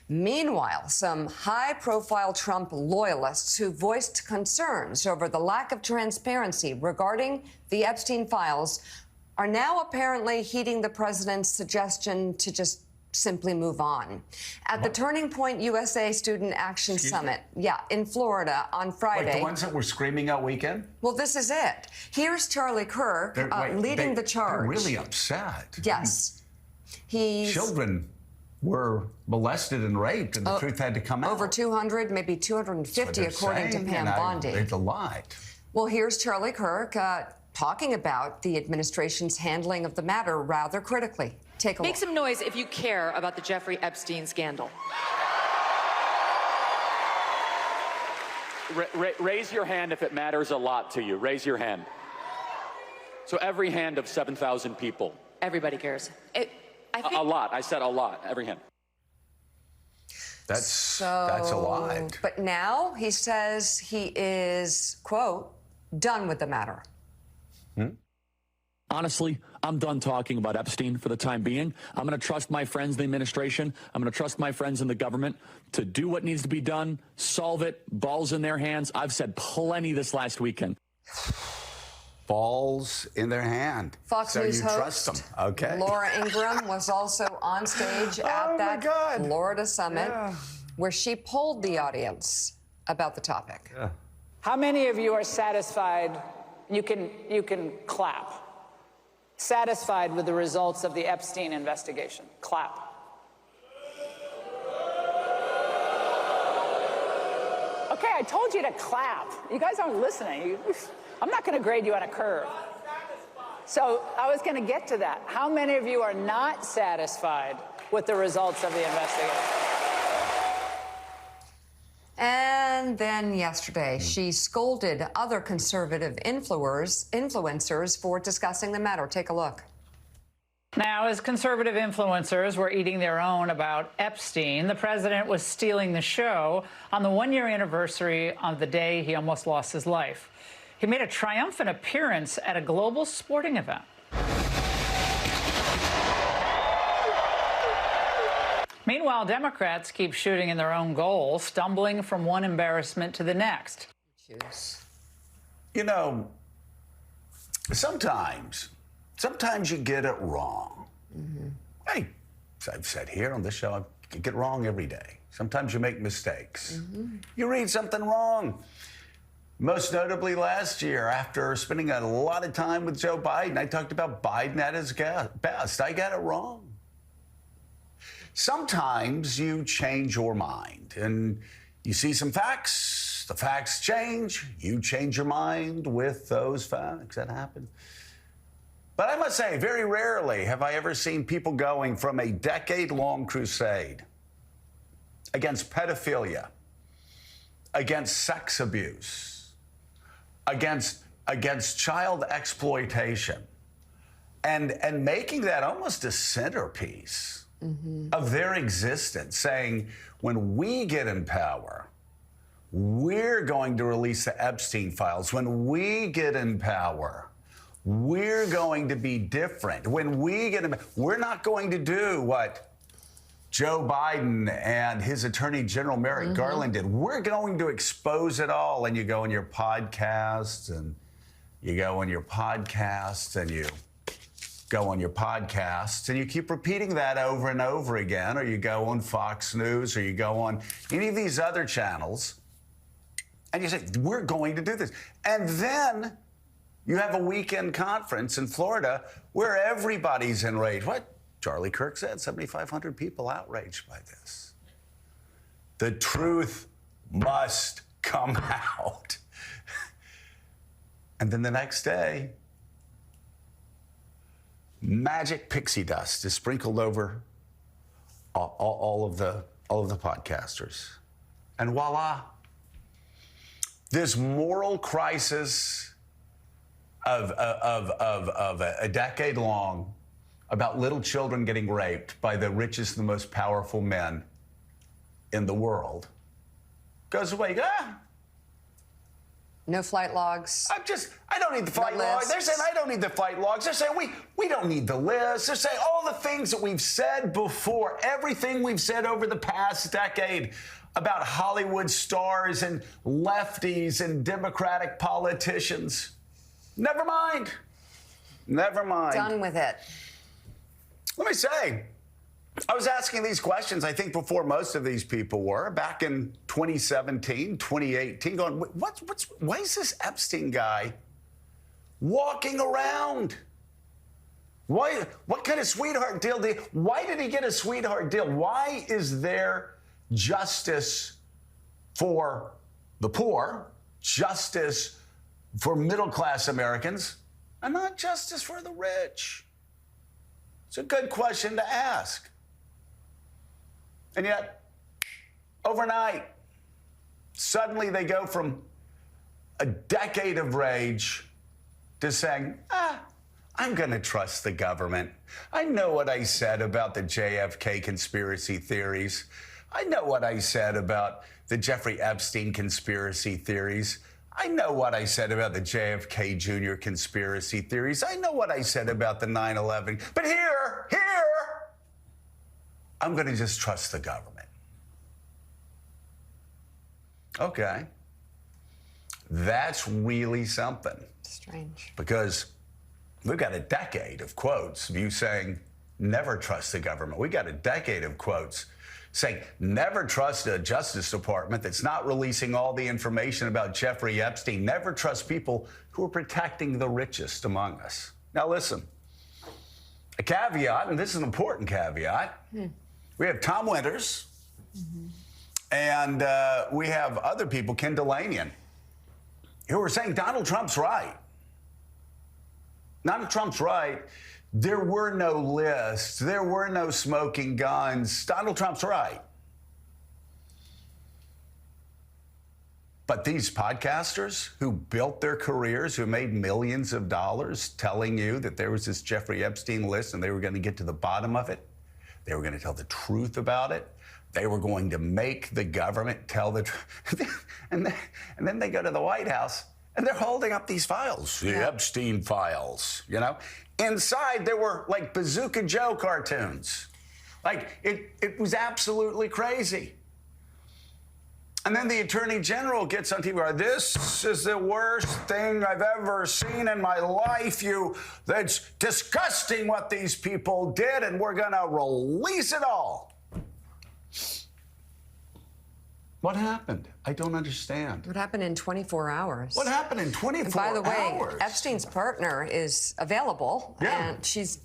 Meanwhile, some high-profile Trump loyalists who voiced concerns over the lack of transparency regarding the Epstein files are now apparently heeding the president's suggestion to just simply move on. At the Turning Point USA Student Action Summit, in Florida on Friday. Like the ones that were screaming all weekend? Well, this is it. Here's Charlie Kirk leading the charge. They're really upset. Yes. Children were molested and raped, and the truth had to come out. Over 200, maybe 250, according to Pam Bondi. It's a lot. Well, here's Charlie Kirk talking about the administration's handling of the matter rather critically. Take a look. Make some noise if you care about the Jeffrey Epstein scandal. Raise your hand if it matters a lot to you. Raise your hand. So every hand of 7,000 people. Everybody cares. A lot. I said a lot. Every hand. That's a lot. But now he says he is, quote, done with the matter. Honestly, I'm done talking about Epstein for the time being. I'm going to trust my friends in the administration. I'm going to trust my friends in the government to do what needs to be done, solve it, balls in their hands. I've said plenty this last weekend. Balls in their hand. Fox so News you host trust them. Okay. Laura Ingraham was also on stage at that Florida summit where she polled the audience about the topic. How many of you are satisfied? You can clap. Satisfied with the results of the Epstein investigation? Clap. Okay, I told you to clap. You guys aren't listening. I'm not going to grade you on a curve. So I was going to get to that. How many of you are not satisfied with the results of the investigation? And then yesterday, she scolded other conservative influencers for discussing the matter. Take a look. Now, as conservative influencers were eating their own about Epstein, the president was stealing the show on the one-year anniversary of the day he almost lost his life. He made a triumphant appearance at a global sporting event. Meanwhile, Democrats keep shooting in their own goal, stumbling from one embarrassment to the next. You know, sometimes you get it wrong. Hey, as I've said here on this show, I get it wrong every day. Sometimes you make mistakes. You read something wrong. Most notably last year, after spending a lot of time with Joe Biden, I talked about Biden at his best. I got it wrong. Sometimes you change your mind and you see some facts, the facts change, you change your mind with those facts. That happens. But I must say, very rarely have I ever seen people going from a decade-long crusade against pedophilia, against sex abuse, against child exploitation, and making that almost a centerpiece of their existence, saying, when we get in power, we're going to release the Epstein files. When we get in power, we're going to be different. When we get in, we're not going to do what Joe Biden and his Attorney General Merrick Garland did. We're going to expose it all. And you go on your podcast, and you go on your podcast, and you go on your podcasts, and you keep repeating that over and over again, or you go on Fox News, or you go on any of these other channels, and you say, we're going to do this. And then you have a weekend conference in Florida where everybody's enraged. What Charlie Kirk said, 7,500 people outraged by this. The truth must come out. And then the next day, magic pixie dust is sprinkled over all of the podcasters, and voila, this moral crisis of a decade long about little children getting raped by the richest and the most powerful men in the world goes away. No flight logs. I don't need the flight logs. They're saying I don't need the flight logs. They're saying we don't need the list. They're saying all the things that we've said before, everything we've said over the past decade about Hollywood stars and lefties and Democratic politicians. Never mind. Never mind. Done with it. Let me say, I was asking these questions, I think, before most of these people were, back in 2017, 2018, going, why is this Epstein guy walking around? What kind of sweetheart deal why did he get a sweetheart deal? Why is there justice for the poor, justice for middle-class Americans, and not justice for the rich? It's a good question to ask. And yet, overnight, suddenly they go from a decade of rage to saying, I'm going to trust the government. I know what I said about the JFK conspiracy theories. I know what I said about the Jeffrey Epstein conspiracy theories. I know what I said about the JFK Jr. conspiracy theories. I know what I said about the 9/11. But here, I'm going to just trust the government. Okay. That's really something. Strange. Because we've got a decade of quotes of you saying, never trust the government. We got a decade of quotes saying, never trust a Justice Department that's not releasing all the information about Jeffrey Epstein. Never trust people who are protecting the richest among us. Now, listen, a caveat, and this is an important caveat. We have Tom Winters, and we have other people, Ken Delanian, who are saying Donald Trump's right. Donald Trump's right. There were no lists. There were no smoking guns. Donald Trump's right. But these podcasters who built their careers, who made millions of dollars telling you that there was this Jeffrey Epstein list and they were going to get to the bottom of it, they were going to tell the truth about it, they were going to make the government tell the truth, and then they go to the White House and they're holding up these files, the Epstein files, you know? Inside, there were like Bazooka Joe cartoons. Like, it was absolutely crazy. And then the Attorney General gets on TV, this is the worst thing I've ever seen in my life. That's disgusting what these people did, and we're going to release it all. What happened? I don't understand. What happened in 24 hours? What happened in 24 hours? And by the way, Epstein's partner is available, Yeah. and she's